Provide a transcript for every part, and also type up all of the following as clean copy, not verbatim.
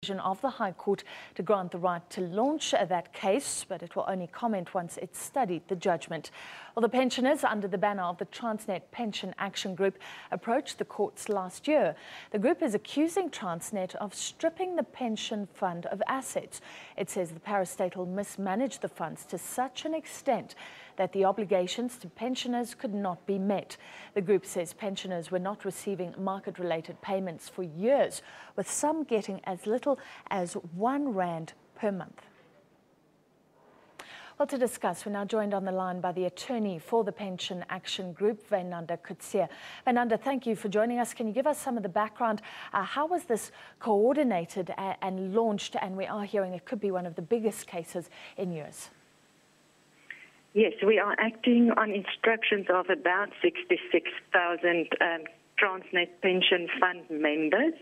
Of the High Court to grant the right to launch that case, but it will only comment once it's studied the judgment. Well, the pensioners under the banner of the Transnet Pension Action Group approached the courts last year. The group is accusing Transnet of stripping the pension fund of assets. It says the parastatal mismanaged the funds to such an extent that the obligations to pensioners could not be met. The group says pensioners were not receiving market-related payments for years, with some getting as little as R1 per month. Well, to discuss, we're now joined on the line by the attorney for the Pension Action Group, Wynanda Coetzee. Wynanda, thank you for joining us. Can you give us some of the background? How was this coordinated and launched? And we are hearing it could be one of the biggest cases in years. Yes, we are acting on instructions of about 66,000 Transnet Pension Fund members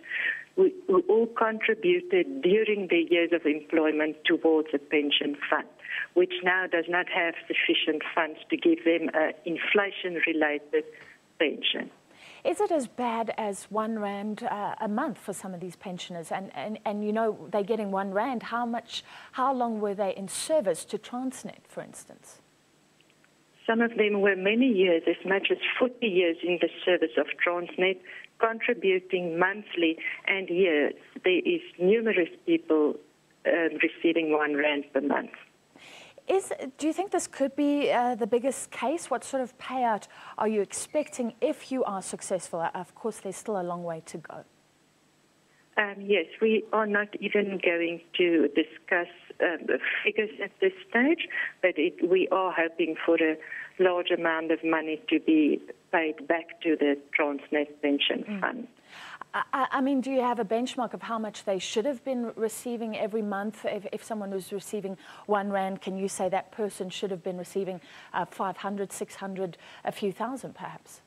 who all contributed during their years of employment towards a pension fund, which now does not have sufficient funds to give them an inflation-related pension. Is it as bad as R1 a month for some of these pensioners? And you know, they're getting R1. How long were they in service to Transnet, for instance? Some of them were many years, as much as 40 years in the service of Transnet, contributing monthly and years. There is numerous people receiving R1 per month. Do you think this could be the biggest case? What sort of payout are you expecting if you are successful? Of course, there's still a long way to go. Yes, we are not even going to discuss the figures at this stage, but we are hoping for a large amount of money to be paid back to the Transnet Pension Fund. I mean, do you have a benchmark of how much they should have been receiving every month? If someone was receiving R1, can you say that person should have been receiving 500, 600, a few thousand perhaps?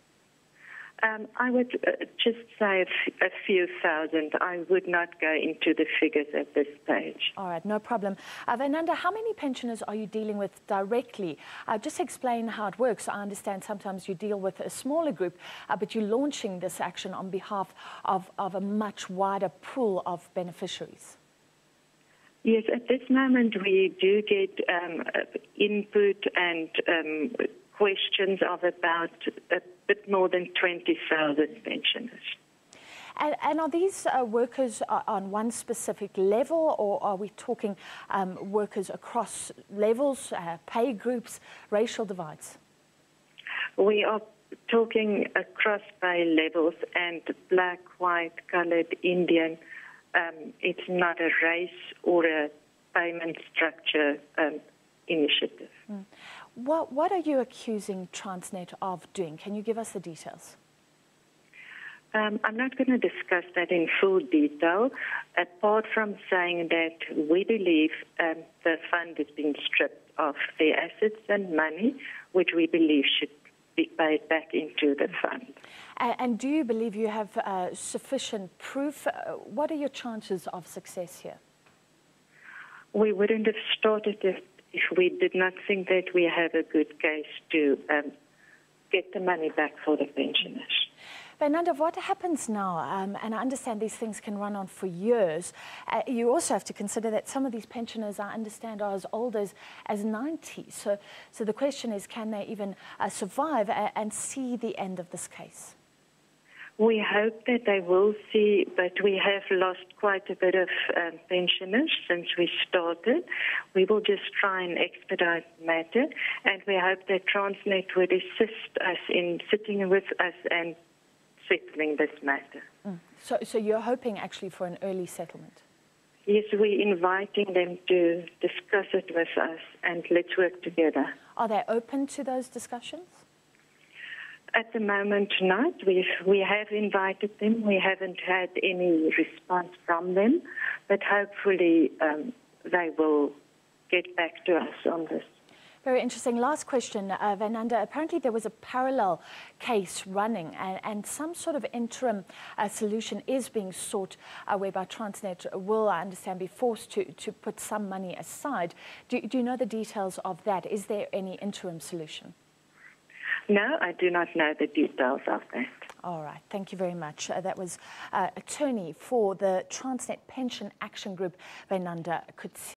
I would just say a few thousand. I would not go into the figures at this stage. All right, no problem. Wynanda, how many pensioners are you dealing with directly? Just explain how it works. I understand sometimes you deal with a smaller group, but you're launching this action on behalf of a much wider pool of beneficiaries. Yes, at this moment we do get input and questions of about a bit more than 20,000 pensioners. And are these workers on one specific level, or are we talking workers across levels, pay groups, racial divides? We are talking across pay levels, and black, white, coloured, Indian. It's not a race or a payment structure initiative. What are you accusing Transnet of doing? Can you give us the details? I'm not going to discuss that in full detail, apart from saying that we believe the fund is being stripped of their assets and money, which we believe should be paid back into the fund. And do you believe you have sufficient proof? What are your chances of success here? We wouldn't have started it if we did not think that we have a good case to get the money back for the pensioners. Wynanda, what happens now? And I understand these things can run on for years. You also have to consider that some of these pensioners, I understand, are as old as 90. So the question is, can they even survive and see the end of this case? We hope that they will see, but we have lost quite a bit of pensioners since we started. We will just try and expedite the matter, and we hope that Transnet would assist us in sitting with us and settling this matter. So you're hoping actually for an early settlement? Yes, we're inviting them to discuss it with us, and let's work together. Are they open to those discussions? At the moment, not. We have invited them. We haven't had any response from them, but hopefully they will get back to us on this. Very interesting. Last question, Wynanda. Apparently there was a parallel case running and some sort of interim solution is being sought whereby Transnet will, I understand, be forced to put some money aside. Do you know the details of that? Is there any interim solution? No, I do not know the details of that. All right, thank you very much. That was attorney for the Transnet Pension Action Group, Wynanda Coetzee.